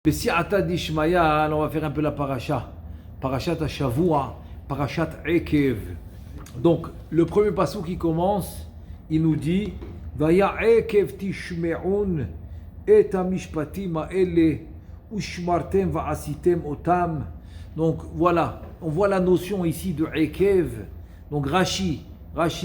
Bessiata d'Ishmaïa, on va faire un peu la paracha. Parashat Shavua, Parashat Ekev. Donc, le premier passage qui commence, il nous dit Vaya Ekev tishme'un et amishpatim ha'ele ushmartem va'asitem otam. Donc, voilà, on voit la notion ici de Ekev. Donc, Rashi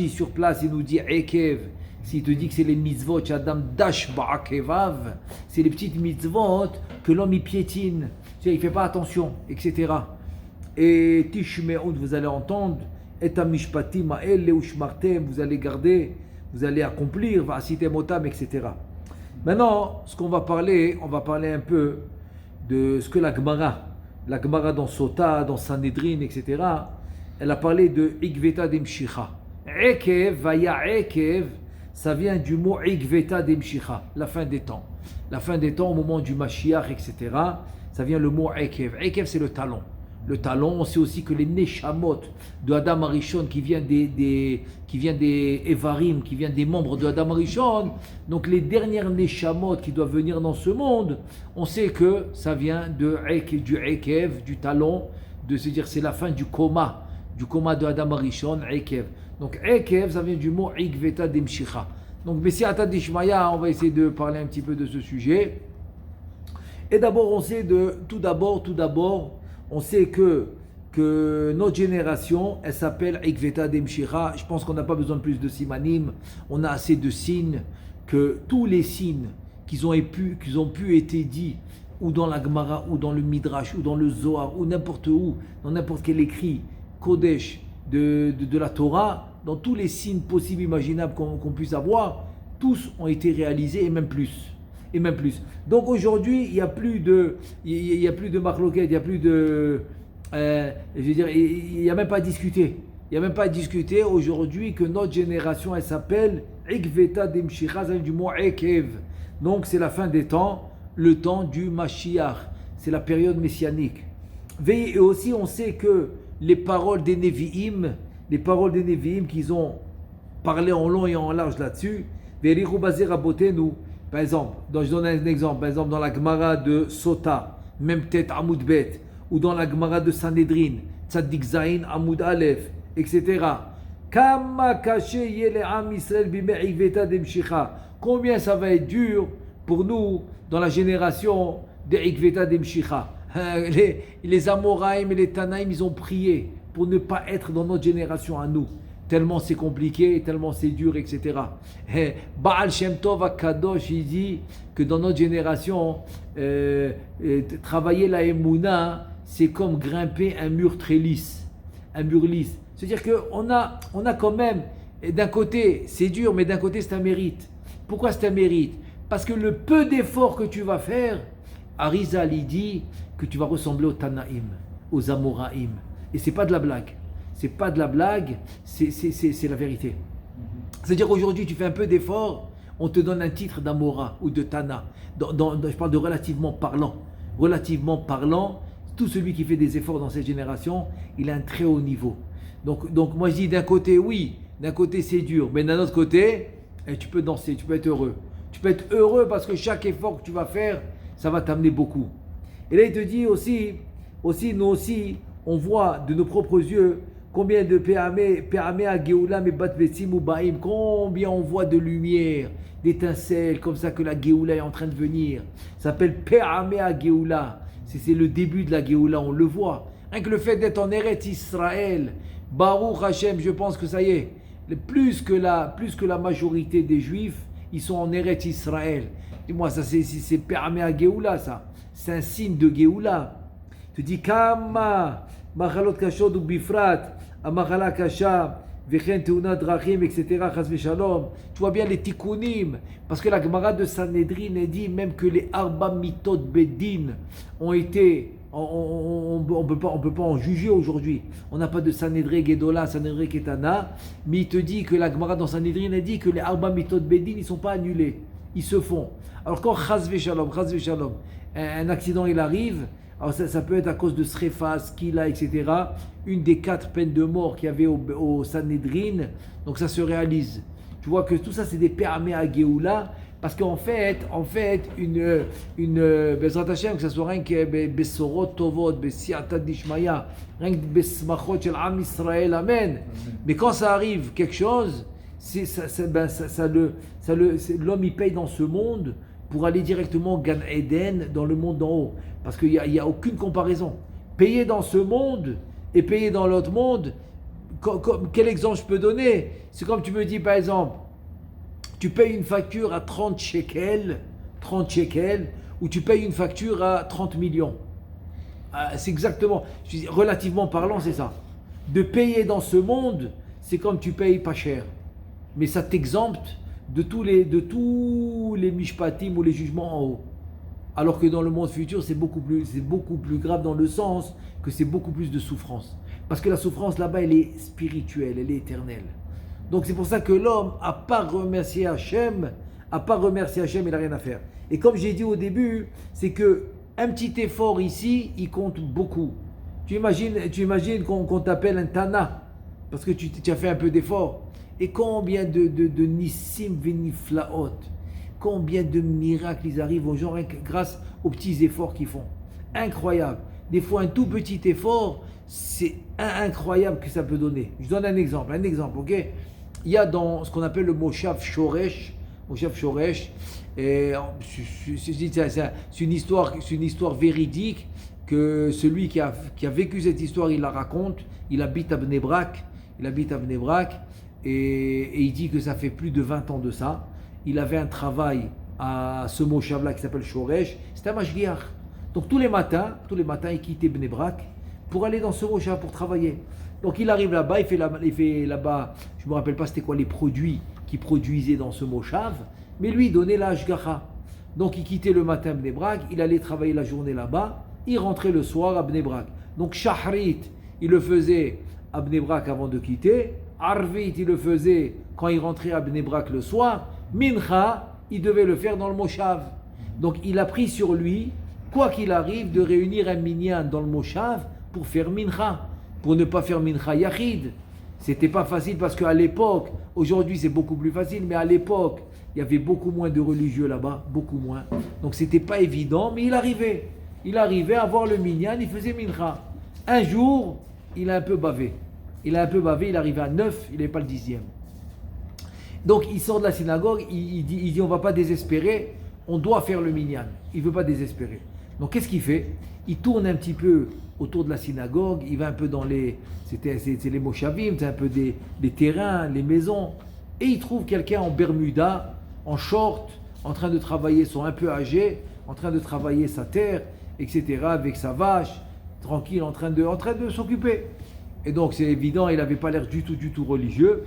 sur place, il nous dit Ekev. S'il te dit que c'est les mitzvot, Adam dash ba'akevav, c'est les petites mitzvot que l'homme y piétine, il ne fait pas attention, etc. Et tishme'un, vous allez entendre, et amishpatim ha'ele ushmartem, vous allez garder, vous allez accomplir, va'asitem otam, etc. Maintenant, ce qu'on va parler, on va parler un peu de ce que la Gemara dans Sota, dans Sanhedrin, etc., elle a parlé de Ikveta Demshicha. Ekev, vaya Ekev, ça vient du mot Ikveta Demshicha, la fin des temps. La fin des temps, au moment du Mashiach, etc., ça vient le mot Ekev. Ekev, c'est le talon. Le talon, on sait aussi que les Neshamot de Adam Arishon, qui viennent des Evarim, qui viennent des membres de Adam Arishon, donc les dernières Neshamot qui doivent venir dans ce monde, on sait que ça vient du Ekev, du talon, de se dire c'est la fin du coma de Adam Arishon, Ekev. Donc Ekev, ça vient du mot Ikveta Demshicha. Donc Bessiata d'Ishmaïa, on va essayer de parler un petit peu de ce sujet. Et d'abord, on sait tout d'abord, on sait que notre génération, elle s'appelle Ikveta Demshicha. Je pense qu'on n'a pas besoin de plus de simanim. On a assez de signes, que tous les signes qu'ils ont pu être dits, ou dans la Gemara, ou dans le Midrash, ou dans le Zohar, ou n'importe où, dans n'importe quel écrit, Kodesh, de la Torah, dans tous les signes possibles, imaginables qu'on puisse avoir, tous ont été réalisés, et même plus. Donc aujourd'hui, il n'y a plus de marloquette, il n'y a plus de... il n'y a même pas à discuter. Il n'y a même pas à discuter aujourd'hui que notre génération, elle s'appelle Ikveta Demshicha, du mot Ekev. Donc c'est la fin des temps, le temps du Mashiach. C'est la période messianique. Et aussi, on sait que les paroles des Nevi'im qu'ils ont parlé en long et en large là-dessus, par exemple, je donne un exemple, dans la Gemara de Sota, même peut-être Amoud Bet, ou dans la Gemara de Sanhedrin, Tzadik Zain, Amoud Aleph, etc. Combien ça va être dur pour nous dans la génération de Ikveta Demshicha. Les Amoraïm et les Tanaïm, ils ont prié pour ne pas être dans notre génération à nous. Tellement c'est compliqué, tellement c'est dur, etc. Baal Shem Tov HaKadosh, il dit que dans notre génération, travailler la Emouna, c'est comme grimper un mur très lisse. Un mur lisse. C'est-à-dire qu'on a quand même, d'un côté, c'est dur, mais d'un côté, c'est un mérite. Pourquoi c'est un mérite? Parce que le peu d'efforts que tu vas faire, Arizal, il dit que tu vas ressembler aux Tanaïm, aux Amoraïm. Et c'est pas de la blague. C'est pas de la blague, c'est la vérité. C'est-à-dire aujourd'hui, tu fais un peu d'effort, on te donne un titre d'Amora ou de Tana. Je parle de relativement parlant. Relativement parlant, tout celui qui fait des efforts dans cette génération, il a un très haut niveau. Donc moi je dis d'un côté, oui, d'un côté c'est dur, mais d'un autre côté, tu peux danser, tu peux être heureux. Tu peux être heureux parce que chaque effort que tu vas faire, ça va t'amener beaucoup. Et là, il te dit aussi, nous aussi, on voit de nos propres yeux combien de Pe'amé à Géoula, mais Batvetim ou Baïm, combien on voit de lumière, d'étincelles, comme ça que la Géoula est en train de venir. Ça s'appelle Pe'amé à Géoula. C'est le début de la Géoula, on le voit. Rien que le fait d'être en Eretz Israël, Baruch Hashem, je pense que ça y est, plus que la majorité des Juifs, ils sont en Eretz Israël. Dis-moi, ça c'est Pe'amé à Géoula, ça. C'est un signe de Géoula. Tu dis Kama, Machalot Kashod ou Bifrat, Amachala Kasha, Vechen Teuna Drachim, etc. Chas Veshalom. Tu vois bien les tikkunim. Parce que la Gemara de Sanhedrin dit même que les Arba Mitot Bedin ont été. On peut pas en juger aujourd'hui. On n'a pas de Sanhedrin Gedola, Sanhedrin Ketana. Mais il te dit que la Gemara dans Sanhedrin dit que les Arba Mitot Bedin, ils ne sont pas annulés. Ils se font. Alors quand Chas Veshalom, un accident il arrive, alors ça peut être à cause de Srefa, Skila, etc. Une des 4 peines de mort qu'il y avait au Sanhedrin, donc ça se réalise. Tu vois que tout ça c'est des Pe'amé à Géoula, Parce qu'en fait, Bezrat Hashem, que ce soit rien que Besorot Tovot, Besiata Dishmaya, rien que Besmachot Shel Am Israël, Amen. Mais quand ça arrive quelque chose, l'homme il paye dans ce monde pour aller directement au Gan Eden, dans le monde d'en haut. Parce qu'il n'y a aucune comparaison. Payer dans ce monde et payer dans l'autre monde, quel exemple je peux donner? C'est comme tu me dis par exemple, tu payes une facture à 30 shekels, ou tu payes une facture à 30 millions. C'est exactement, relativement parlant, c'est ça. De payer dans ce monde, c'est comme tu payes pas cher. Mais ça t'exempte de tous les mishpatim ou les jugements en haut. Alors que dans le monde futur, c'est beaucoup plus grave dans le sens que c'est beaucoup plus de souffrance. Parce que la souffrance là-bas, elle est spirituelle, elle est éternelle. Donc c'est pour ça que l'homme, à part remercier Hachem, il n'a rien à faire. Et comme j'ai dit au début, c'est que un petit effort ici, il compte beaucoup. Tu imagines qu'on t'appelle un Tana, parce que tu as fait un peu d'effort. Et combien de nissim veniflaot, combien de miracles ils arrivent aux gens grâce aux petits efforts qu'ils font. Incroyable. Des fois, un tout petit effort, c'est incroyable que ça peut donner. Je donne un exemple, ok? Il y a dans ce qu'on appelle le Moshav Shoresh, et c'est une histoire véridique que celui qui a vécu cette histoire, il la raconte. Il habite à Bnei Brak, et il dit que ça fait plus de 20 ans de ça. Il avait un travail à ce Moshav-là qui s'appelle Shoresh. C'était un mashgiach. Donc tous les matins, il quittait Bnei Brak pour aller dans ce Moshav pour travailler. Donc il arrive là-bas, il fait là-bas, je ne me rappelle pas c'était quoi les produits qu'il produisait dans ce Moshav, mais lui il donnait la Hashgacha. Donc il quittait le matin Bnei Brak, il allait travailler la journée là-bas, il rentrait le soir à Bnei Brak. Donc Shahrit, il le faisait à Bnei Brak avant de quitter, Arvit, il le faisait quand il rentrait à Bnei Brak le soir, Mincha, il devait le faire dans le Moshav. Donc il a pris sur lui, quoi qu'il arrive, de réunir un minyan dans le Moshav pour faire Mincha. Pour ne pas faire mincha yachid. C'était pas facile parce qu'à l'époque, aujourd'hui c'est beaucoup plus facile, mais à l'époque, il y avait beaucoup moins de religieux là-bas, beaucoup moins. Donc c'était pas évident, mais il arrivait à voir le minyan, il faisait mincha. Un jour, il a un peu bavé, il arrivait à 9, il n'avait pas le 10e. Donc il sort de la synagogue, il dit on va pas désespérer, on doit faire le minyan. Il veut pas désespérer. Donc qu'est-ce qu'il fait? Il tourne un petit peu autour de la synagogue, il va un peu dans c'est les moshavim, c'est un peu des terrains, les maisons, et il trouve quelqu'un en bermuda, en short, en train de travailler, un peu âgé, en train de travailler sa terre, etc., avec sa vache, tranquille, en train de s'occuper. Et donc c'est évident, il n'avait pas l'air du tout religieux.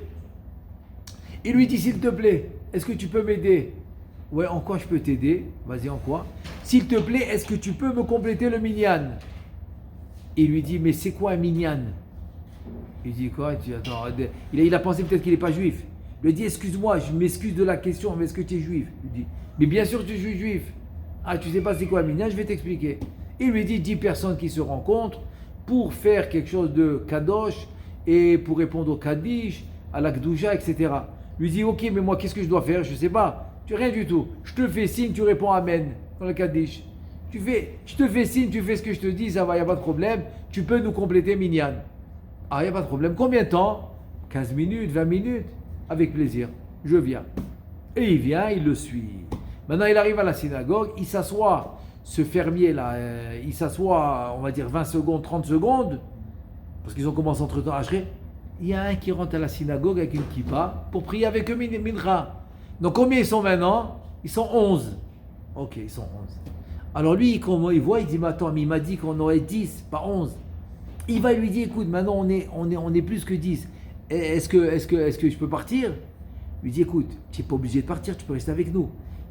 Il lui dit, s'il te plaît, est-ce que tu peux m'aider? Ouais, en quoi je peux t'aider? Vas-y, en quoi? S'il te plaît, est-ce que tu peux me compléter le minyan? Il lui dit, mais c'est quoi un minyan? Il dit quoi? Attends, il a pensé peut-être qu'il n'est pas juif. Il lui dit, excuse-moi, je m'excuse de la question, mais est-ce que tu es juif? Il lui dit, mais bien sûr que je suis juif. Ah, tu sais pas c'est quoi un minyan? Je vais t'expliquer. Il lui dit 10 personnes qui se rencontrent pour faire quelque chose de kadosh et pour répondre au kaddish, à la kdouja, etc. Il lui dit, ok, mais moi, qu'est-ce que je dois faire? Je ne sais pas. Tu rien du tout. Je te fais signe, tu réponds amen dans le kaddish. Je te fais signe, tu fais ce que je te dis, ça va, il n'y a pas de problème. Tu peux nous compléter minyan. Ah, il n'y a pas de problème. Combien de temps? 15 minutes, 20 minutes? Avec plaisir. Je viens. Et il vient, il le suit. Maintenant, il arrive à la synagogue, il s'assoit. Ce fermier-là, il s'assoit, on va dire 20 secondes, 30 secondes, parce qu'ils ont commencé entre-temps à acheter. Il y a un qui rentre à la synagogue avec une kippa pour prier avec eux mincha. Donc combien ils sont maintenant? Ils sont 11. Ok, ils sont 11. Alors lui, comment il voit, il dit, mais attends, mais il m'a dit qu'on aurait 10, pas 11. Il va lui dire, écoute, maintenant on est plus que 10. Est-ce que je peux partir? Il lui dit, écoute, tu n'es pas obligé de partir, tu peux rester avec nous.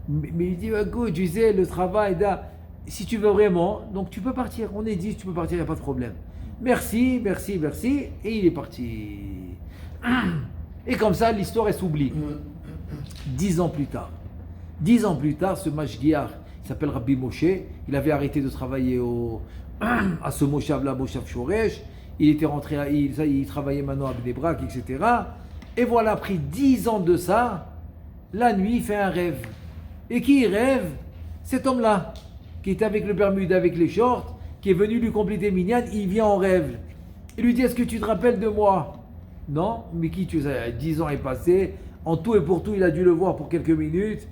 Mais il dit, écoute, tu sais, le travail, là, si tu veux vraiment, donc tu peux partir. On est 10, tu peux partir, il n'y a pas de problème. Merci. Et il est parti. Et comme ça, l'histoire, elle s'oublie. 10 ans plus tard, ce mashgiach, il s'appelle Rabbi Moshe, il avait arrêté de travailler à ce Moshav-là, Moshav Shoresh, il était rentré, il travaillait maintenant à Bnei Brak, etc. Et voilà, après 10 ans de ça, la nuit, il fait un rêve. Et qui rêve? Cet homme-là, qui est avec le Bermude, avec les shorts, qui est venu lui compléter Minyan, il vient en rêve. Il lui dit, est-ce que tu te rappelles de moi? Non, mais qui tu sais, 10 ans est passé, en tout et pour tout, il a dû le voir pour quelques minutes.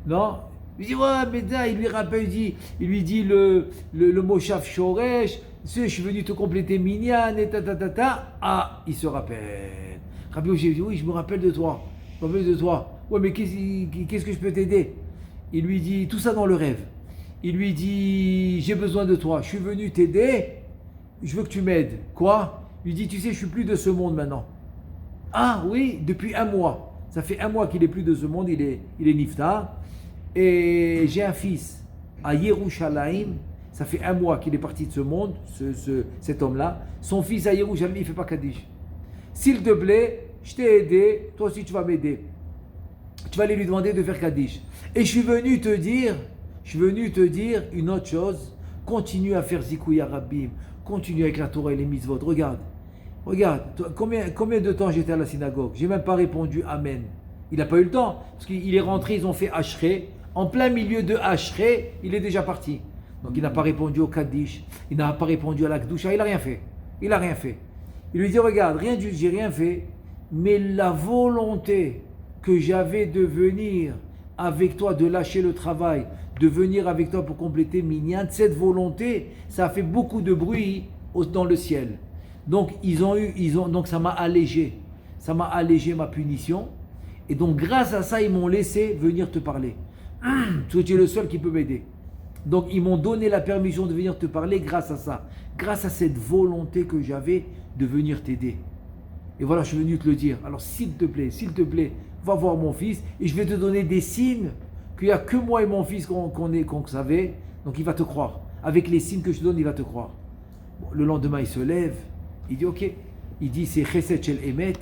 Non. Il dit, ouais, mais là, il lui rappelle, il lui dit le Moshav Shoresh, je suis venu te compléter Minyan, et ta. Ah, il se rappelle. Rabbi Oshé dit, oui, je me rappelle de toi. Je me rappelle de toi. Ouais, mais qu'est-ce que je peux t'aider? Il lui dit, tout ça dans le rêve. Il lui dit, j'ai besoin de toi, je suis venu t'aider, je veux que tu m'aides. Quoi? Il lui dit, tu sais, je suis plus de ce monde maintenant. Ah oui, depuis un mois. Ça fait un mois qu'il est plus de ce monde, il est niftar. Et j'ai un fils à Yerushalayim. Ça fait un mois qu'il est parti de ce monde, cet homme-là. Son fils à Yerushalayim, il ne fait pas Kaddish. S'il te plaît, je t'ai aidé, toi aussi tu vas m'aider. Tu vas aller lui demander de faire Kaddish. Et je suis venu te dire une autre chose. Continue à faire Zikouya Rabbim. Continue avec la Torah et les mitzvot. Regarde, combien de temps j'étais à la synagogue? J'ai même pas répondu Amen. Il n'a pas eu le temps. Parce qu'il est rentré, ils ont fait Ashrei. En plein milieu de Ashrei, il est déjà parti. Donc il n'a pas répondu au Kaddish. Il n'a pas répondu à la Kdusha. Il n'a rien fait. Il lui dit, regarde, j'ai rien fait. Mais la volonté que j'avais de venir avec toi, de lâcher le travail, de venir avec toi pour compléter Minyan, cette volonté, ça a fait beaucoup de bruit dans le ciel. Donc, donc ça m'a allégé ma punition. Et donc, grâce à ça, ils m'ont laissé venir te parler. Parce que tu es le seul qui peut m'aider. Donc, ils m'ont donné la permission de venir te parler grâce à ça. Grâce à cette volonté que j'avais de venir t'aider. Et voilà, je suis venu te le dire. Alors, s'il te plaît, va voir mon fils et je vais te donner des signes qu'il n'y a que moi et mon fils qu'on savait. Donc, il va te croire. Avec les signes que je te donne, il va te croire. Bon, le lendemain, il se lève. Il dit, ok. Il dit, c'est Chesed Shel Emet.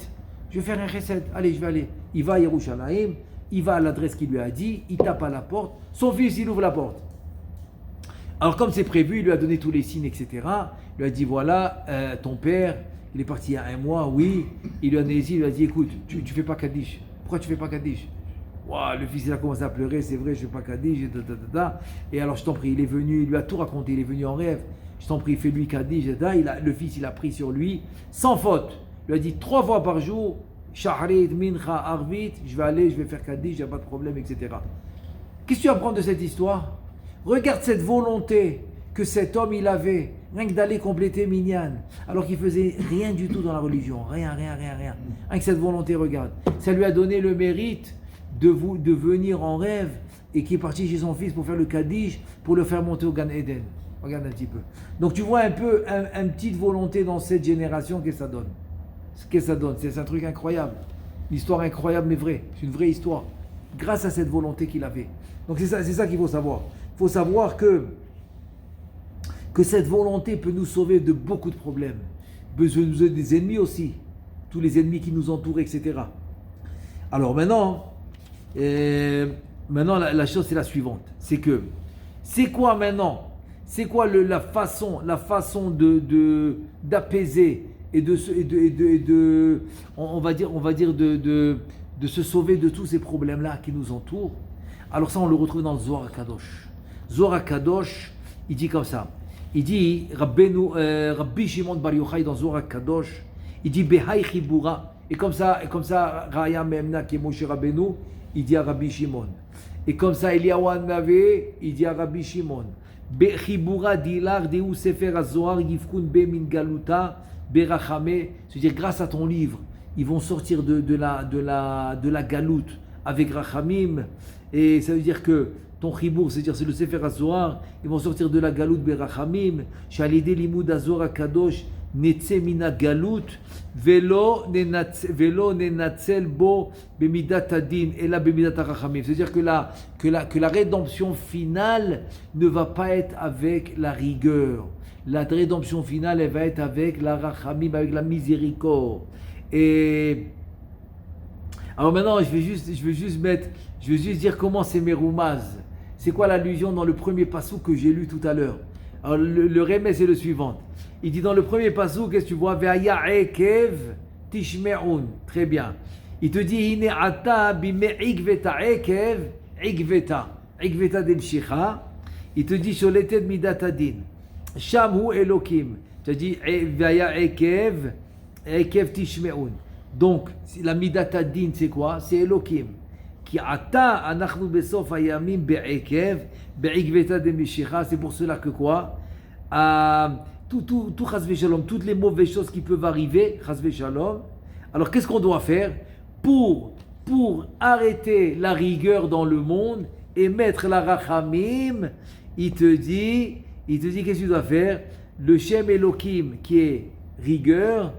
Je vais faire un Chesed. Allez, je vais aller. Il va à Yerushalayim. Il va à l'adresse qu'il lui a dit. Il tape à la porte. Son fils, il ouvre la porte. Alors, comme c'est prévu, il lui a donné tous les signes, etc. Il lui a dit, voilà, ton père, il est parti il y a un mois, oui. Il lui a dit, écoute, tu fais pas Kaddish. Pourquoi tu fais pas Kaddish? Wow, le fils, il a commencé à pleurer, c'est vrai, je fais pas Kaddish. Et alors, je t'en prie, il est venu, il lui a tout raconté, il est venu en rêve. Je t'en prie, fais-lui Kaddish. Le fils, il a pris sur lui, sans faute. Il lui a dit 3 fois par jour, Shahrit, Mincha, Arvit, je vais faire Kaddish, il n'y a pas de problème, etc. Qu'est-ce que tu apprends de cette histoire? Regarde cette volonté que cet homme il avait, rien que d'aller compléter Minyan, alors qu'il faisait rien du tout dans la religion, rien. Rien que cette volonté, regarde. Ça lui a donné le mérite de venir en rêve et qui est parti chez son fils pour faire le Kaddish, pour le faire monter au Gan Eden. Regarde un petit peu. Donc tu vois un peu une petite volonté dans cette génération que ça donne. C'est un truc incroyable. Une histoire incroyable mais vraie. C'est une vraie histoire. Grâce à cette volonté qu'il avait. Donc c'est ça qu'il faut savoir. Il faut savoir que cette volonté peut nous sauver de beaucoup de problèmes. Peut nous aider des ennemis aussi. Tous les ennemis qui nous entourent, etc. Alors maintenant la chose c'est la suivante. C'est quoi maintenant? C'est quoi la façon d'apaiser et de on va dire de se sauver de tous ces problèmes-là qui nous entourent? Alors ça, on le retrouve dans le Zohar Kadosh. Zohar Kadosh, il dit comme ça. Il dit, Rabbi Shimon Bar Yochai dans Zohar Kadosh, il dit Behai Chibura. Et comme ça, Raya Memna qui est Moshe Rabbeinu, il dit à Rabbi Shimon. Et comme ça, Eliyahu Navé, il dit à Rabbi Shimon. Bechibura dilar deu sefer azohar yifkun be min galuta berachame. C'est-à-dire grâce à ton livre, ils vont sortir de la galoute avec rachamim. Et ça veut dire que ton chibour, c'est-à-dire c'est le sefer azohar, ils vont sortir de la galoute berachamim. Shalide limud azohar kadosh netze mina galout velo nenatzel bo bemidat adin et la bemidat rachamim. C'est-à-dire que la rédemption finale ne va pas être avec la rigueur. La rédemption finale, elle va être avec la rachamim, avec la miséricorde. Et alors maintenant, je vais juste dire comment c'est Meroumaz. C'est quoi l'allusion dans le premier passou que j'ai lu tout à l'heure? Alors le remède c'est le suivant. Il dit dans le premier passou, qu'est-ce que tu vois? Ve'aya ekev tishme'un. Très bien. Il te dit hine ata bime'ik veta ekev Igveta. Igveta demshicha. Il te dit sur l'été de Midat Adin. Shamu Elokim. Tu as dit Vaya Ekev. Ekev Tishmeun. Donc, la Midat Adin, c'est quoi? C'est Elokim. Qui ata anachnu besof hayamim be'ekev be'igveta demshicha. C'est pour cela que quoi? Tout chas v'shalom, toutes les mauvaises choses qui peuvent arriver, chas v'shalom. Alors qu'est-ce qu'on doit faire pour arrêter la rigueur dans le monde et mettre la rachamim? Il te dit qu'est-ce que tu dois faire? Le Shem Elokim qui est rigueur,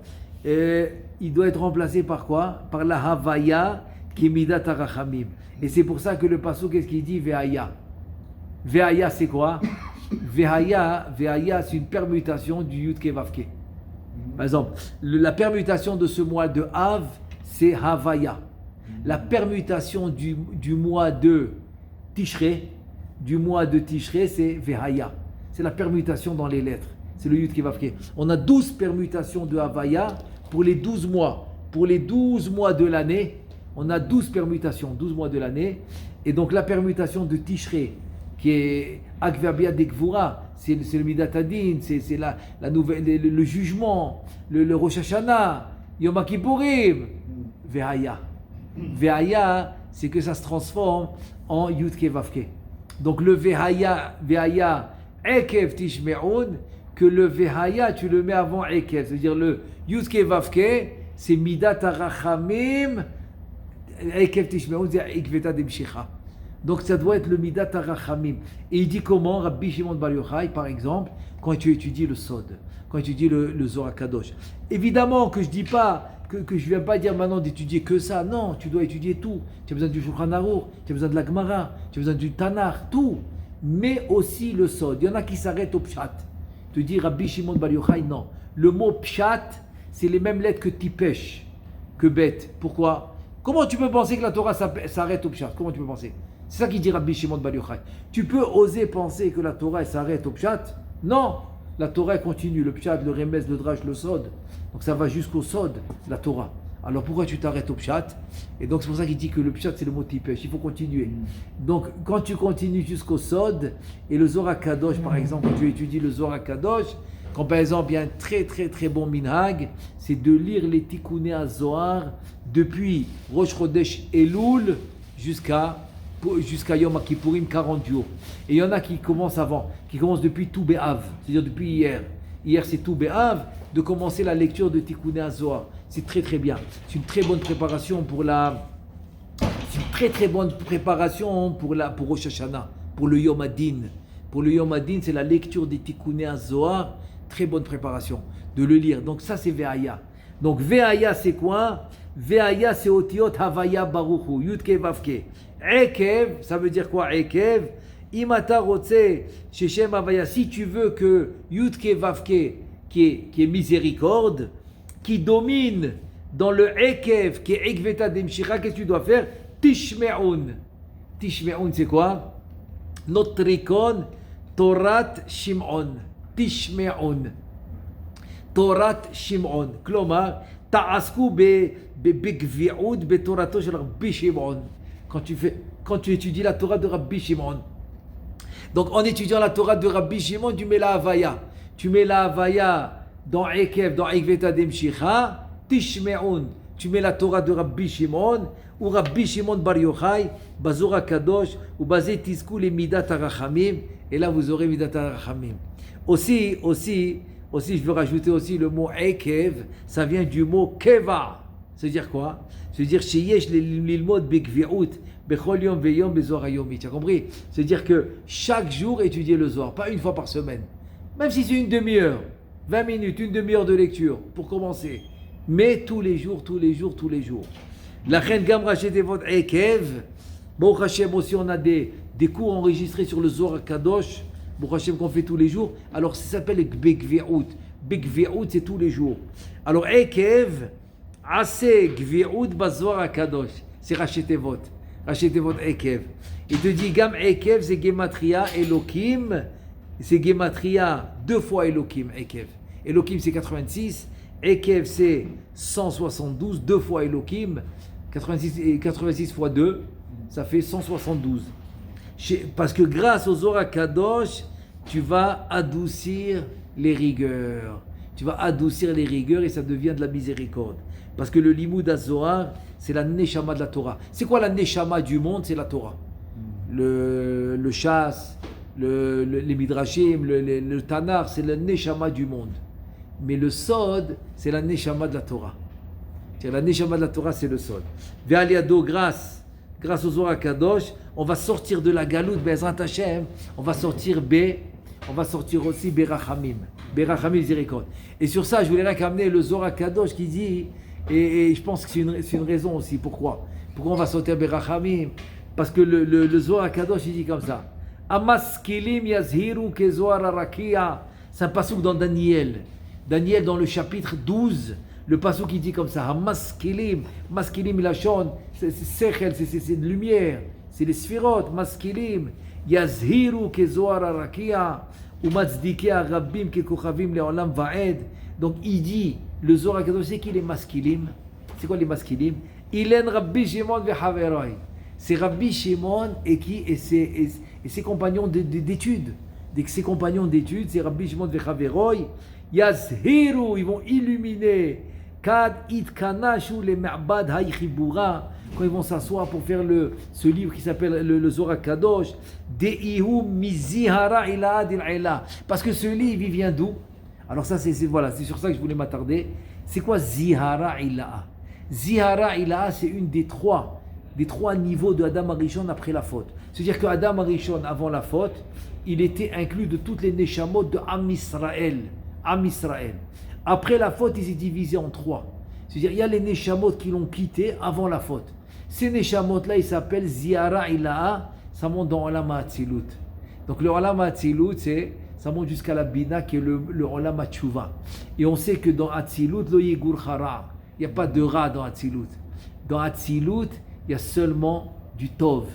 il doit être remplacé par quoi? Par la Havaya qui est Midat HaRachamim. Et c'est pour ça que le pasuk, qu'est-ce qu'il dit? Ve'aya. Ve'aya c'est quoi? Ve'aya, c'est une permutation du Yud Ke Vav Ke. Par exemple, la permutation de ce mois de Av, c'est Havaya. La permutation du mois de Tishrei, c'est Ve'aya. C'est la permutation dans les lettres. C'est le Yud Ke Vav Ke. On a 12 permutations de Havaya pour les 12 mois. Pour les 12 mois de l'année, on a 12 permutations, 12 mois de l'année. Et donc la permutation de Tishrei, qui est Akvabia Dekvura, c'est le Midat Adin, c'est la nouvelle, le jugement, le Rosh Hashanah, Yom Kippourim, Ve'aya. Ve'aya, c'est que ça se transforme en Yud Ke Vav Ke. Donc le Ve'aya, Ekev Tishme'un, que le Ve'aya, tu le mets avant Ekev. C'est-à-dire le Yud Ke Vav Ke, c'est Midat HaRachamim, Ekev Tishme'un, c'est Igveta Demshicha. Donc ça doit être le Midat HaRachamim. Et il dit comment? Rabbi Shimon Bar Yochai, par exemple, quand tu étudies le Sod, quand tu étudies le Zohar Kadosh. Évidemment que je ne dis pas, que je ne viens pas dire maintenant d'étudier que ça. Non, tu dois étudier tout. Tu as besoin du Shulchan Aruch, tu as besoin de la Gemara, tu as besoin du Tanakh, tout. Mais aussi le Sod. Il y en a qui s'arrêtent au Pshat. Tu dis Rabbi Shimon Bar Yochai, non. Le mot Pshat, c'est les mêmes lettres que Tipesh, que Bet. Pourquoi? Comment tu peux penser que la Torah s'arrête au Pshat? Comment tu peux penser? C'est ça qu'il dit Rabbi Shimon Bar Yochai. Tu peux oser penser que la Torah s'arrête au Pshat? Non, la Torah continue, le Pshat, le Remez, le Drash, le Sod. Donc ça va jusqu'au Sod, la Torah. Alors pourquoi tu t'arrêtes au Pshat? Et donc c'est pour ça qu'il dit que le Pshat c'est le mot Tipesh, il faut continuer. Donc quand tu continues jusqu'au Sod, et le Zohar Kadosh par exemple, quand tu étudies le Zohar Kadosh, quand par exemple il y a un très très très bon minhag, c'est de lire les Tikkuné HaZohar depuis Rosh Chodesh Elul jusqu'à Yom Kippourim, 40 jours. Et il y en a qui commencent avant, qui commencent depuis Tou B'Av, c'est-à-dire depuis hier. Hier c'est Tou B'Av, de commencer la lecture de Tikkuné HaZohar. C'est très très bien. C'est une très bonne préparation pour Rosh Hashanah, pour le Yom Adin. Pour le Yom Adin, c'est la lecture des Tikkuné HaZohar. Très bonne préparation de le lire. Donc ça c'est Ve'aya. Donc Ve'aya c'est quoi? Ve'aya c'est Otiot Havaya Baruchu, Yud Ke Vav Ke. Ekev, ça veut dire quoi? Ekev, Imata Rotse, Sheshem Havaya, si tu veux que Yud Ke Vav Ke, qui est miséricorde, qui domine dans le Ekev, qui est Igveta Demshicha, qu'est-ce que tu dois faire? Tishme'un. Tishme'un, c'est quoi? Notrikon, Torat Shimon. Tishme'un. Torat Shimon. Klomar, Ta'asku Begvi'ud Betorato Shel Rabbi Shimon. Quand tu étudies la Torah de Rabbi Shimon. Donc en étudiant la Torah de Rabbi Shimon, tu mets la Havaya. Tu mets la Havaya dans Ekev, dans Igveta Demshicha, Tishme'un. Tu mets la Torah de Rabbi Shimon, ou Rabbi Shimon Bar Yochai, Bazora Kadosh, ou Bazé Tizkou les Midat HaRachamim, et là vous aurez Midat HaRachamim. Aussi, je veux rajouter aussi le mot Ekev, ça vient du mot Keva. C'est-à-dire quoi? C'est-à-dire Sheyesh l'ilmod Bekvi'ut, Bechol Yom Veyom Bezohar Yomi. Tu as compris? C'est-à-dire que chaque jour étudier le Zohar, pas une fois par semaine. Même si c'est une demi-heure, 20 minutes, une demi-heure de lecture pour commencer. Mais tous les jours. La reine Gam Rachetevot Ekev, Baruch Hashem aussi on a des cours enregistrés sur le Zohar Kadosh, Baruch Hashem qu'on fait tous les jours. Alors ça s'appelle Bekvi'ut. Bekvi'ut c'est tous les jours. Alors Ekev, Assez Gvi'ut Bazohar Kadosh, c'est Rachetevot Ekev. Il te dit Gam Ekev c'est Gematria Elokim, c'est Gematria 2 fois Elokim, Ekev. Elokim c'est 86, Ekev c'est 172, 2 fois Elokim, 86 fois 2, ça fait 172. Parce que grâce au Zohar Kadosh, tu vas adoucir les rigueurs. Tu vas adoucir les rigueurs et ça devient de la miséricorde. Parce que le Limoud HaZohar, c'est la Neshama de la Torah. C'est quoi la Neshama du monde? C'est la Torah. Le Shas, les Midrashim, le Tanar, c'est le Neshama du monde. Mais le Sod, c'est la Neshama de la Torah. La Neshama de la Torah, c'est le Sod. Ve'aliado, grâce au Zohar Kadosh, on va sortir de la galoute, Be'ezrat Hashem, on va sortir aussi Berachamim. Berachamim miséricorde. Et sur ça, je voulais ramener le Zohar Kadosh qui dit, et je pense que c'est une raison aussi, pourquoi on va sortir Berachamim? Parce que le Zohar Kadosh, il dit comme ça. Amaskilim yazhiru kezohar arakia. C'est un passouk dans Daniel. Daniel dans le chapitre 12. Le passouk qui dit comme ça. Amaskilim. Maskilim ilachon. C'est sechel, c'est de lumière. C'est les sphirotes. Maskilim. Yazhiru kezohar arakia. Umatzdike arabim kekochavim leolam vaed. Donc il dit, le Zohar Kadosh, c'est qui les maskilim? C'est quoi les maskilim? Ilen Rabbi Shimon vechaveroi. C'est Rabbi Shimon et ses compagnons d'études. Ses compagnons d'études, c'est Rabbi Shimon vechaveroi. Yazhiru, ils vont illuminer. Kad itkanashu le me'bad haychibura. Quand ils vont s'asseoir pour faire ce livre qui s'appelle le Zohar Kadosh. Deihu mizihara ila adil ila. Parce que ce livre, il vient d'où? Alors ça, c'est sur ça que je voulais m'attarder. C'est quoi Zihara Ilaha? Zihara Ilaha, c'est une des trois niveaux de Adam Arishon après la faute. C'est-à-dire que Adam Arishon, avant la faute, il était inclus de toutes les Neshamot de Am Israël. Après la faute, il s'est divisé en trois. C'est-à-dire il y a les Neshamot qui l'ont quitté avant la faute. Ces Neshamot-là, ils s'appellent Zihara Ilaha, ça monte dans Olam HaAtzilut. Donc le Olam HaAtzilut, ça monte jusqu'à la Bina qui est le Olam HaTshuva. Et on sait que dans Atzilut, lo yegur chara. Il n'y a pas de ra dans Atzilut. Dans Atzilut, il y a seulement du Tov.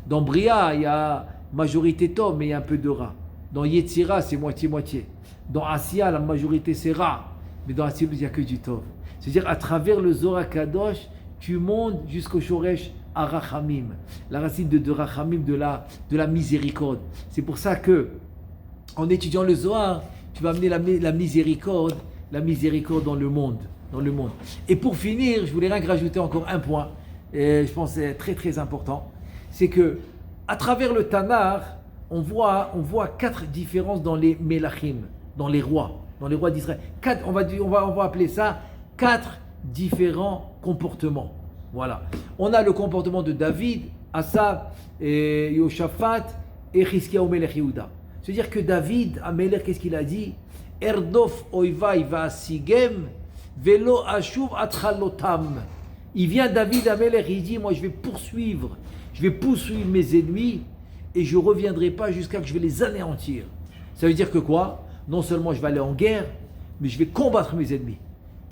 Dans Bria, il y a majorité Tov, mais il y a un peu de ra. Dans Yetzira, c'est moitié-moitié. Dans Asiya, la majorité c'est ra. Mais dans Atzilut, il n'y a que du Tov. C'est-à-dire, à travers le Zohar Kadosh, tu montes jusqu'au Shoresh Arachamim, la racine de Rachamim, de la miséricorde. C'est pour ça que, en étudiant le Zohar, tu vas amener la miséricorde dans le monde. Et pour finir, je voulais rajouter encore un point, et je pense que c'est très très important, c'est que à travers le Tanar, on voit 4 différences dans les Melachim, dans les rois d'Israël. On va appeler ça 4 différents comportements. Voilà. On a le comportement de David, Asa, et Yoshaphat et Chizkiyahu Melech Yehuda. C'est-à-dire que David, Amelech, qu'est-ce qu'il a dit? Erdof oivai va'asigem velo ashuv atchalotam. Il vient David Amelech, il dit, moi je vais poursuivre mes ennemis et je ne reviendrai pas jusqu'à que je vais les anéantir. Ça veut dire que quoi? Non seulement je vais aller en guerre, mais je vais combattre mes ennemis.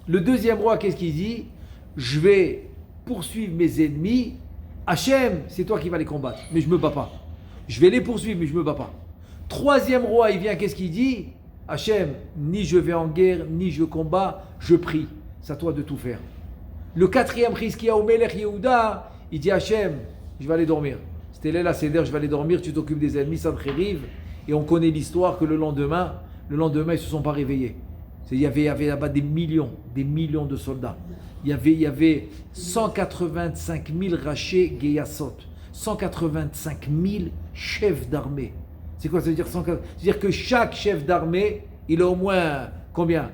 Le deuxième roi, qu'est-ce qu'il dit? Je vais poursuivre mes ennemis. Hachem, c'est toi qui vas les combattre, mais je ne me bats pas. Je vais les poursuivre, mais je ne me bats pas. Troisième roi, il vient, qu'est-ce qu'il dit? Hachem, ni je vais en guerre, ni je combats, je prie. C'est à toi de tout faire. Le quatrième, Chizkiyahu Melech Yehuda, il dit Hachem, je vais aller dormir. C'était là, Seder, je vais aller dormir, tu t'occupes des ennemis, ça me rive. Et on connaît l'histoire que le lendemain, ils ne se sont pas réveillés. Il y avait là-bas des millions de soldats. Il y avait 185 000 rachés Geyasot, 185 000 chefs d'armée. C'est quoi ça veut dire 180? C'est-à-dire que chaque chef d'armée, il a au moins combien?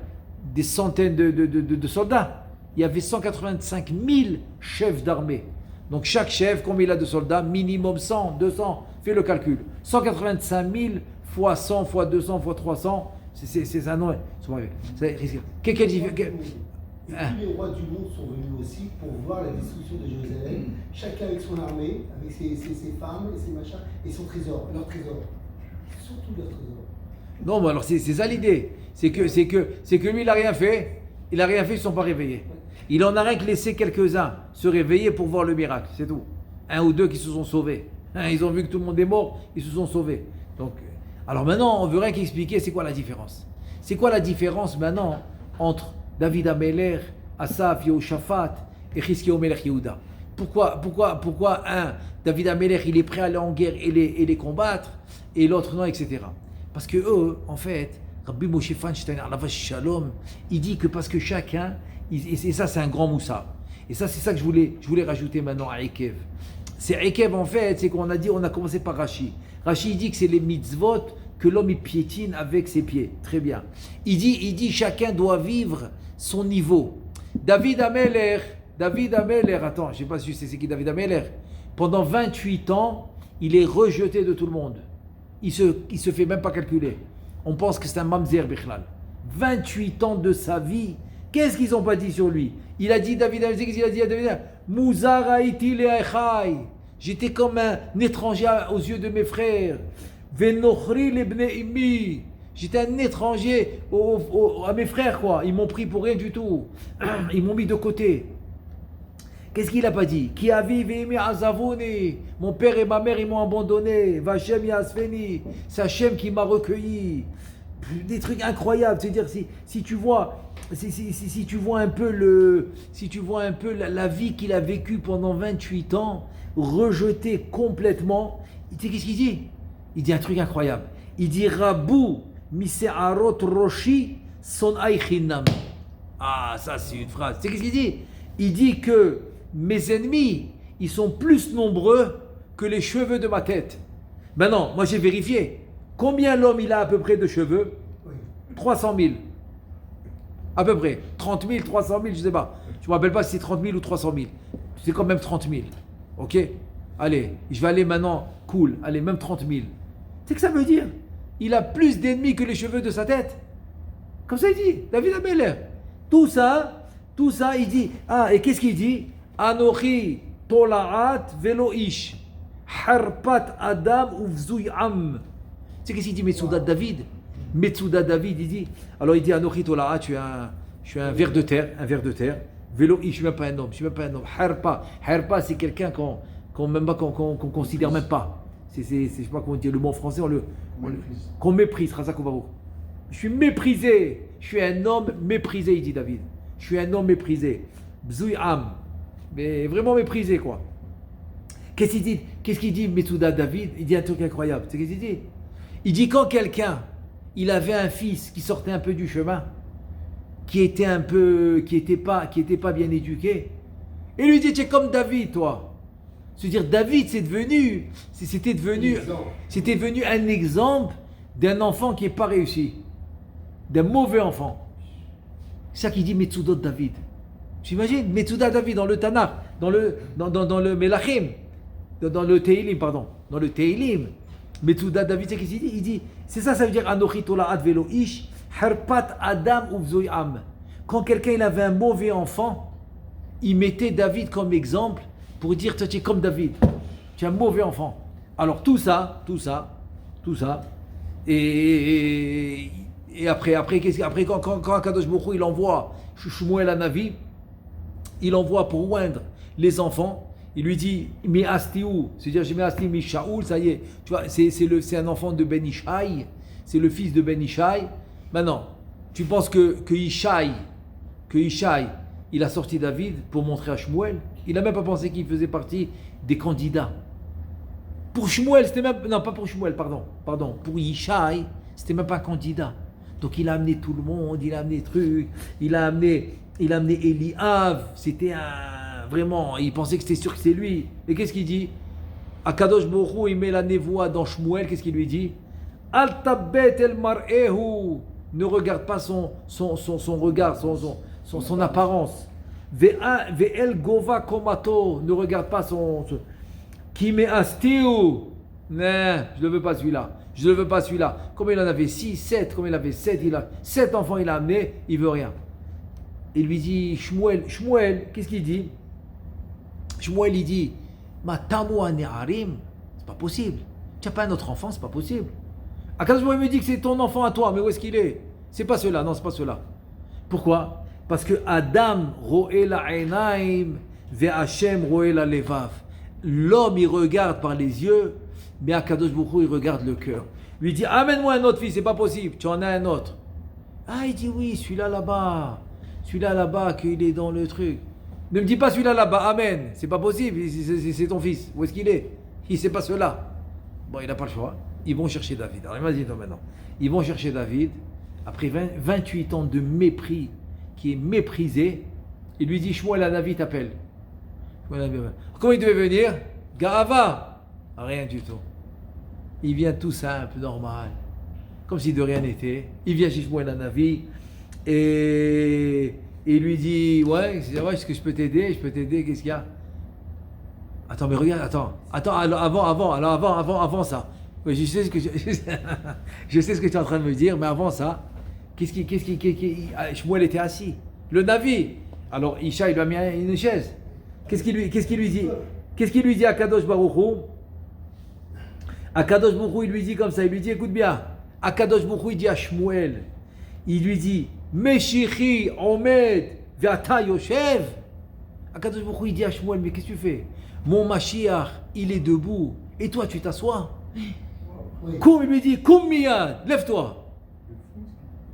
Des centaines de soldats. Il y avait 185 000 chefs d'armée. Donc chaque chef, combien il a de soldats? Minimum 100, 200. Fais le calcul. 185 000 fois 100 fois 200 fois 300. C'est un nom. Tous les rois du monde sont venus aussi pour voir la destruction de Jérusalem, chacun avec son armée, avec ses femmes et ses machins, et son trésor, leur trésor. Surtout leur trésor. Non, mais alors c'est ça l'idée. C'est que lui, il n'a rien fait. Ils ne sont pas réveillés. Il en a rien que laissé quelques-uns se réveiller pour voir le miracle, c'est tout. Un ou deux qui se sont sauvés. Ils ont vu que tout le monde est mort, ils se sont sauvés. Donc, alors maintenant, on veut rien qu'expliquer, c'est quoi la différence? C'est quoi la différence maintenant entre David Amelech, Asaph, Yehoshaphat et Chizkiyahu Melech Yehuda? pourquoi un, David Amelech, il est prêt à aller en guerre et les combattre, et l'autre non, etc. Parce que eux, en fait, Rabbi Moshe Feinstein, Shalom, il dit que parce que chacun, et ça c'est un grand moussa, et ça c'est ça que je voulais rajouter maintenant à Ekev. C'est Ekev en fait, c'est qu'on a dit, on a commencé par Rashi. Rashi il dit que c'est les mitzvot que l'homme il piétine avec ses pieds. Très bien. Il dit chacun doit vivre son niveau. David Amelech, attends, je ne sais pas si c'est qui David Amelech. Pendant 28 ans, il est rejeté de tout le monde. Il se fait même pas calculer. On pense que c'est un mamzer bichlal. 28 ans de sa vie. Qu'est-ce qu'ils n'ont pas dit sur lui? Il a dit David Amelech, qu'est-ce qu'il a dit à David? Muzaraiti le'achai. J'étais comme un étranger aux yeux de mes frères. Venochri lebnei imi. J'étais un étranger à mes frères, quoi. Ils m'ont pris pour rien du tout. Ils m'ont mis de côté. Qu'est-ce qu'il n'a pas dit? Ki aviv imi azavuni. Mon père et ma mère, ils m'ont abandonné. Vachem yasveni. C'est Hachem qui m'a recueilli. Des trucs incroyables. C'est-à-dire, si tu vois un peu la vie qu'il a vécue pendant 28 ans, rejeté complètement, tu sais qu'est-ce qu'il dit? Il dit un truc incroyable. Il dit Rabou mise'arot roshi son aichinam. Ah, ça c'est une phrase. Tu sais qu'est-ce qu'il dit? Il dit que mes ennemis, ils sont plus nombreux que les cheveux de ma tête. Maintenant, moi j'ai vérifié. Combien l'homme il a à peu près de cheveux? 300 000. À peu près. 30 000, 300 000, je ne sais pas. Je ne me rappelle pas si c'est 30 000 ou 300 000. C'est quand même 30 000. Ok? Allez, je vais aller maintenant, cool. Allez, même 30 000. C'est que ça veut dire? Il a plus d'ennemis que les cheveux de sa tête. Comme ça il dit, David Amelech. Tout ça, il dit. Ah, et qu'est-ce qu'il dit? Anochi tola'at velo ish. Harpat adam uvzuyam. C'est qu'est-ce qu'il dit, Metsouda David? Metsouda David, il dit. Alors il dit, Anochi tola'at, je suis un ver de terre. Velo ish, je ne suis même pas un homme. Harpa, c'est quelqu'un qu'on considère même pas. Je sais pas comment dire le mot en français, qu'on méprise. Je suis méprisé. Je suis un homme méprisé, il dit David. Je suis un homme méprisé. Bzoui am. Mais vraiment méprisé, quoi. Qu'est-ce qu'il dit, Metsouda David? Il dit un truc incroyable. C'est ce qu'il dit. Il dit quand quelqu'un, il avait un fils qui sortait un peu du chemin, qui était pas bien éduqué, et lui dit, tu es comme David, toi. C'est-à-dire, David, c'était devenu un exemple d'un enfant qui n'est pas réussi, d'un mauvais enfant. C'est ça qu'il dit Metsouda David. J'imagine, Metsouda David dans le Tanakh, dans le Melachim, dans le Teilim, Metsouda David, c'est ce qu'il dit. Il dit, c'est ça veut dire Anochi tola'at velo ish, harpat adam uvzoyam. Quand quelqu'un il avait un mauvais enfant, il mettait David comme exemple pour dire, tu es comme David, tu es un mauvais enfant. Alors tout ça, et après quand Akadosh Baruch Hu, il envoie Shmuel à Navi, il envoie pour oindre les enfants, il lui dit, mi astiu, c'est-à-dire j'ai mis asti mi Shaoul, ça y est, tu vois, c'est un enfant de Ben Ishai, c'est le fils de Ben Ishai. Maintenant, tu penses que Ishai, il a sorti David pour montrer à Shmuel? Il n'a même pas pensé qu'il faisait partie des candidats. Pour Shmuel, c'était même... Non, pas pour Shmuel, pardon. Pour Yishai, c'était même pas un candidat. Donc il a amené tout le monde, il a amené des trucs, il a amené Eliav, c'était un... Vraiment, il pensait que c'était sûr que c'est lui. Et qu'est-ce qu'il dit? Akadosh Baruch Hu, il met la névoie dans Shmuel, qu'est-ce qu'il lui dit? Al tabbet el mar'ehu. Ne regarde pas son regard, son apparence. Ve'el gova komato. Ne regarde pas son qui me astiu. Non, je ne veux pas celui-là. Comme il en avait 6, 7, comme il avait 7, il a 7 enfants, il a amené, il veut rien. Il lui dit, Shmuel, qu'est-ce qu'il dit? Shmuel, il dit, ma tamu ane'arim, c'est pas possible. Tu n'as pas un autre enfant, c'est pas possible. Akadosh Baruch Hu me dit que c'est ton enfant à toi, mais où est-ce qu'il est? C'est pas cela, non, c'est pas cela. Pourquoi? Parce que Adam ro'e la'enaim ve'Hashem ro'e la'levav. L'homme, il regarde par les yeux, mais Akadosh Baruch Hu, il regarde le cœur. Lui dit, amène-moi un autre fils, c'est pas possible, tu en as un autre. Ah, il dit oui, celui-là là-bas, qu'il est dans le truc. Ne me dis pas celui-là là-bas, amen. C'est pas possible, c'est ton fils. Où est-ce qu'il est? Il sait pas cela. Bon, il n'a pas le choix. Ils vont chercher David. Alors imagine-toi maintenant. Ils vont chercher David. Après 28 ans de mépris, qui est méprisé, il lui dit Shmuel à David t'appelle. Comment il devait venir? Garava. Rien du tout. Il vient tout simple, normal. Comme si de rien n'était. Il vient chez Shmuel à David et il lui dit ouais, est-ce que je peux t'aider? Je peux t'aider, qu'est-ce qu'il y a? Attends, mais regarde, attends, avant ça. Je sais ce que je sais ce que tu es en train de me dire, mais avant ça, Shmuel était assis. Le Navi. Alors Isha, il lui a mis une chaise. Qu'est-ce qu'il lui dit? Qu'est-ce qu'il lui dit à Kadosh Baruch Hu? À Kadosh Baruch Hu, il lui dit comme ça, il lui dit, écoute bien, à Kadosh Baruch Hu, il dit à Shmuel, il lui dit, Meshichi Omed Ve'ata Yoshev. À Kadosh Baruch Hu, il dit à Shmuel, mais qu'est-ce que tu fais? Mon Mashiach, il est debout, et toi tu t'assois. Oui. Koum, il lui dit, Koum Miyad, lève-toi.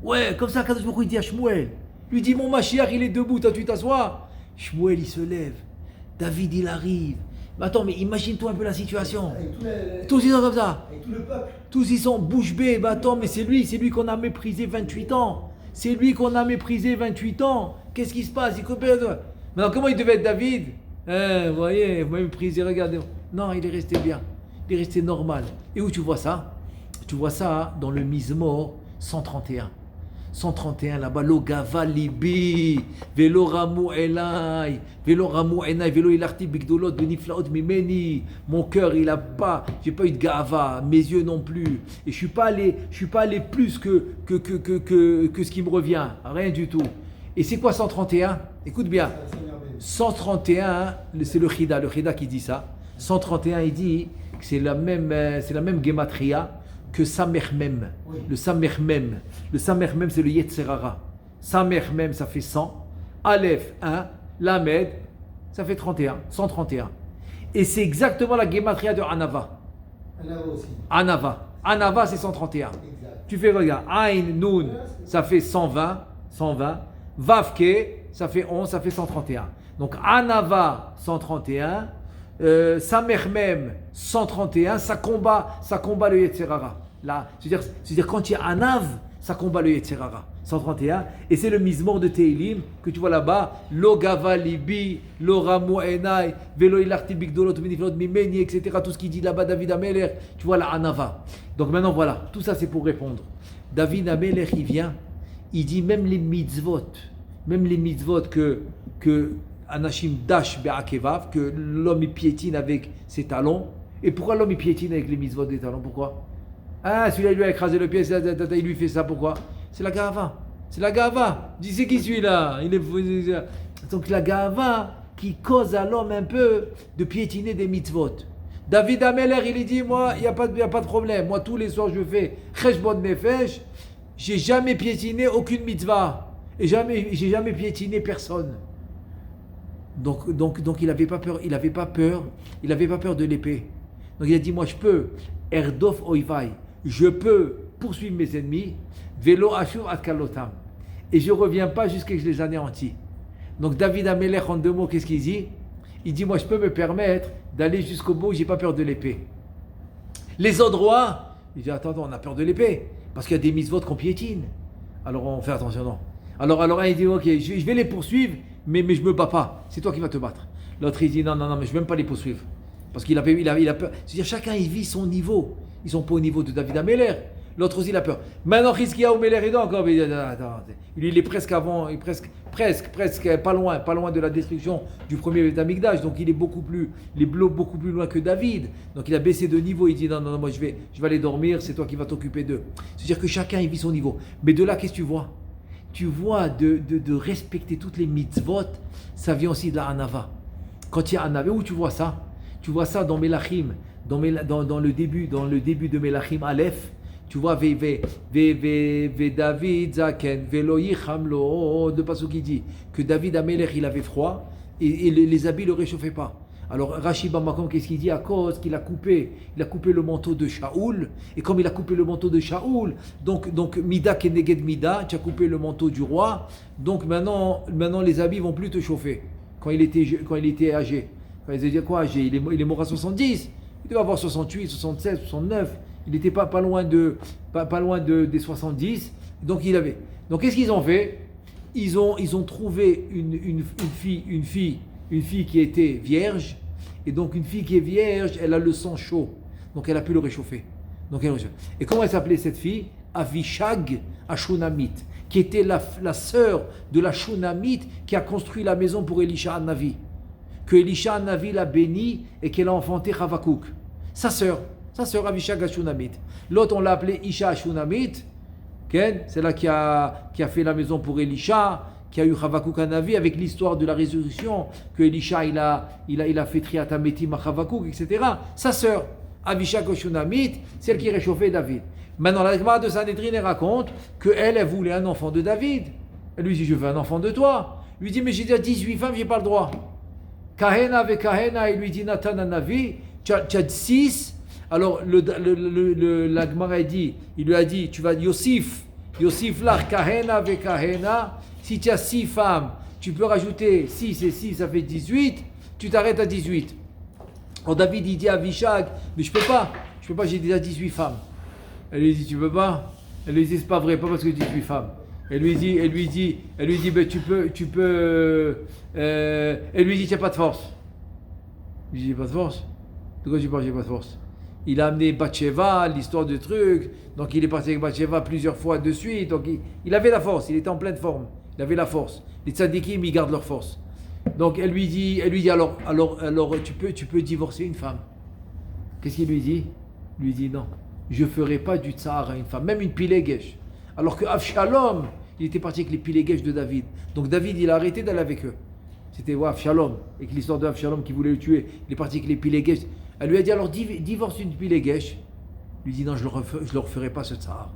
Ouais, comme ça, Kadosh Baruch Hu, il dit à Shmuel, il lui dit, mon Mashiach, il est debout, toi tu t'assois. Shmuel, il se lève. David, il arrive. Mais attends, mais imagine-toi un peu la situation. Tous ils sont comme ça. Avec tout le peuple. Tous ils sont bouche bée. Mais attends, mais c'est lui qu'on a méprisé 28 ans. C'est lui qu'on a méprisé 28 ans. Qu'est-ce qui se passe? Maintenant, comment il devait être David? Vous voyez, vous m'avez méprisé, regardez. Non, il est resté bien. Il est resté normal. Et où tu vois ça? Tu vois ça dans le Mizmor 131. 131 là-bas, lo gava libi, velo ramu elai, velo ilarti bigdolot beniflaot mimeni. Mon cœur, il a pas, j'ai pas eu de gava, mes yeux non plus. Et je suis pas allé plus que ce qui me revient, rien du tout. Et c'est quoi 131? Écoute bien. 131, c'est le Chida qui dit ça. 131, il dit que c'est la même gematria que Samermem. Oui. Le Samermem, c'est le Yetzerara. Samermem, ça fait 100. Aleph, 1. Lamed, ça fait 31. 131. Et c'est exactement la gematria de Anava. Anava aussi. Anava, c'est 131. Exact. Tu fais, regarde, Ain, Nun, ça fait 120. Vavke, ça fait 11, ça fait 131. Donc Anava, 131. Samermem 131, ça combat le Yetzerara. Là, c'est-à-dire quand il y a Anav, ça combat le Yetzerara. 131, et c'est le Mizmor de Teilim que tu vois là-bas, Lo Gava Libi, Lo Ramu Enai, Velo Ilarti Bigdolot, Beniflot Mimeni, etc. Tout ce qu'il dit là-bas, David Ameler, tu vois la Anava. Donc maintenant voilà, tout ça c'est pour répondre. David Ameler, il vient, il dit même les mitzvot que Anashim Dash Be'akevav, que l'homme il piétine avec ses talons. Et pourquoi l'homme il piétine avec les mitzvot des talons? Pourquoi? Ah, celui-là il lui a écrasé le pied, il lui fait ça, pourquoi? C'est la gava. Dis, c'est qui celui-là? Donc la gava qui cause à l'homme un peu de piétiner des mitzvot. David Ameler, il dit, moi, il n'y a pas de problème. Moi, tous les soirs, je fais Cheshbon Nefesh. J'ai jamais piétiné aucune mitzvah. Et j'ai jamais piétiné personne. Donc il n'avait pas peur de l'épée. Donc il a dit, moi je peux, Erdof Oivai, je peux poursuivre mes ennemis, Velo Ashur Atkalotam, et je ne reviens pas jusqu'à ce que je les anéantis. Donc David Amelech, en 2 mots, qu'est-ce qu'il dit? Il dit, moi je peux me permettre d'aller jusqu'au bout, je n'ai pas peur de l'épée. Les autres rois, il dit, attends, on a peur de l'épée, parce qu'il y a des mitzvot qu'on piétine. Alors on fait attention, non. Alors il dit, ok, je vais les poursuivre, mais je ne me bats pas, c'est toi qui vas te battre. L'autre il dit, non, mais je ne vais même pas les poursuivre. Parce qu'il a peur. C'est-à-dire, chacun il vit son niveau. Ils ne sont pas au niveau de David Ameler. L'autre aussi il a peur. Maintenant, Chizkiya ou Meler est encore. Il est presque avant, presque pas loin de la destruction du premier Beth Amikdash. Donc il est beaucoup plus loin que David. Donc il a baissé de niveau. Il dit, non, moi je vais aller dormir, c'est toi qui vas t'occuper d'eux. C'est-à-dire que chacun il vit son niveau. Mais de là, qu'est-ce que tu vois? Tu vois de respecter toutes les mitzvot, ça vient aussi de la Anava. Quand il y a Anava, où tu vois ça? Tu vois ça dans Melachim, dans le début de Melachim Aleph. Tu vois, David Zaken, Velo Yichamlo, de Pasuk qui dit que David Amelech il avait froid et les habits ne le réchauffaient pas. Alors Rashi Bamakom, qu'est-ce qu'il dit? À cause qu'il a coupé le manteau de Shaoul, et comme il a coupé le manteau de Shaoul, donc Mida Keneged Mida, tu as coupé le manteau du roi, donc maintenant les habits vont plus te chauffer. quand il était âgé. Quand ils disaient quoi âgé, il est mort à 70, il devait avoir 68, 67, 69, il n'était pas loin des 70, donc il avait. Donc qu'est-ce qu'ils ont fait? Ils ont trouvé une fille qui était vierge, et donc une fille qui est vierge, elle a le sang chaud, donc elle a pu le réchauffer. Et comment elle s'appelait cette fille? Avishag Ashunamite, qui était la sœur de la Shunamite qui a construit la maison pour Elisha Hanavi, que Elisha Hanavi l'a béni et qu'elle a enfanté Havakouk. Sa sœur Avishag Ashunamite. L'autre on l'a appelée Isha Ashunamite, c'est là qui a fait la maison pour Elisha, qui a eu Havakouk Hanavi, avec l'histoire de la résurrection, que Elisha il a fait Triatametim à Havakouk, etc. Sa sœur Avishag Ashunamite, celle qui réchauffait David. Maintenant, la Gemara de Sanhedrin raconte qu'elle voulait un enfant de David. Elle lui dit, je veux un enfant de toi. Il lui dit, mais j'ai déjà 18 femmes, je n'ai pas le droit. Kahena avec Kahena, il lui dit, Nathan Hanavi, tu as 6. Alors, la Gemara il lui a dit, tu vas Yosif l'ar Kahena avec Kahena. Si tu as 6 femmes, tu peux rajouter 6 et 6, ça fait 18. Tu t'arrêtes à 18. Alors David, il dit à Avishag, mais je peux pas, j'ai déjà 18 femmes. Elle lui dit, tu peux pas? Elle lui dit, c'est pas vrai, pas parce que 18 femmes. Elle lui dit, ben, tu peux, elle lui dit, tu n'as pas de force. Il dit, j'ai pas de force? De quoi tu parles, j'ai pas de force? Il a amené Bathsheba, l'histoire du truc, donc il est parti avec Bathsheba plusieurs fois de suite, donc il avait la force, il était en pleine forme, il avait la force. Les tzadikim, ils gardent leur force. Donc elle lui dit, alors tu peux divorcer une femme. Qu'est-ce qu'il lui dit? Il lui dit, non. Je ne ferai pas du tsar à une femme, même une pilégesh. Alors que Avshalom, il était parti avec les pilégesh de David. Donc David, il a arrêté d'aller avec eux. C'était Avshalom, avec l'histoire de Avshalom qui voulait le tuer. Il est parti avec les pilégesh. Elle lui a dit, alors divorce une pilégesh. Il lui dit, non, je ne leur ferai pas ce tsar.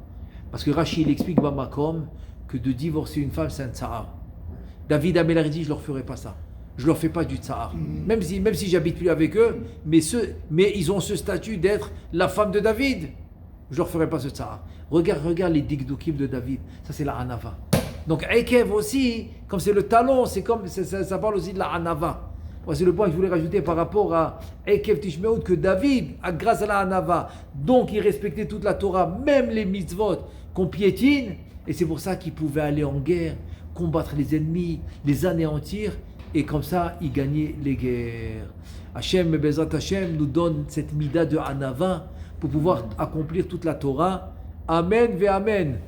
Parce que Rashi, il explique Bamakom que de divorcer une femme, c'est un tsar. David Améler dit, je ne leur ferai pas ça. Je ne leur fais pas du tsar. Même si j'habite plus avec eux, mais ils ont ce statut d'être la femme de David. Je ne leur ferai pas ce tsar. Regarde les dikdukim de David. Ça, c'est la Hanava. Donc, Ekev aussi, comme c'est le talon, ça parle aussi de la Hanava. C'est le point que je voulais rajouter par rapport à Ekev Tishmeout, que David, grâce à la Hanava, donc il respectait toute la Torah, même les mitzvot qu'on piétine, et c'est pour ça qu'il pouvait aller en guerre, combattre les ennemis, les anéantir, et comme ça, il gagnait les guerres. Hachem, Bezrat Hachem, nous donne cette mida de Hanava pour pouvoir accomplir toute la Torah. Amen ve Amen.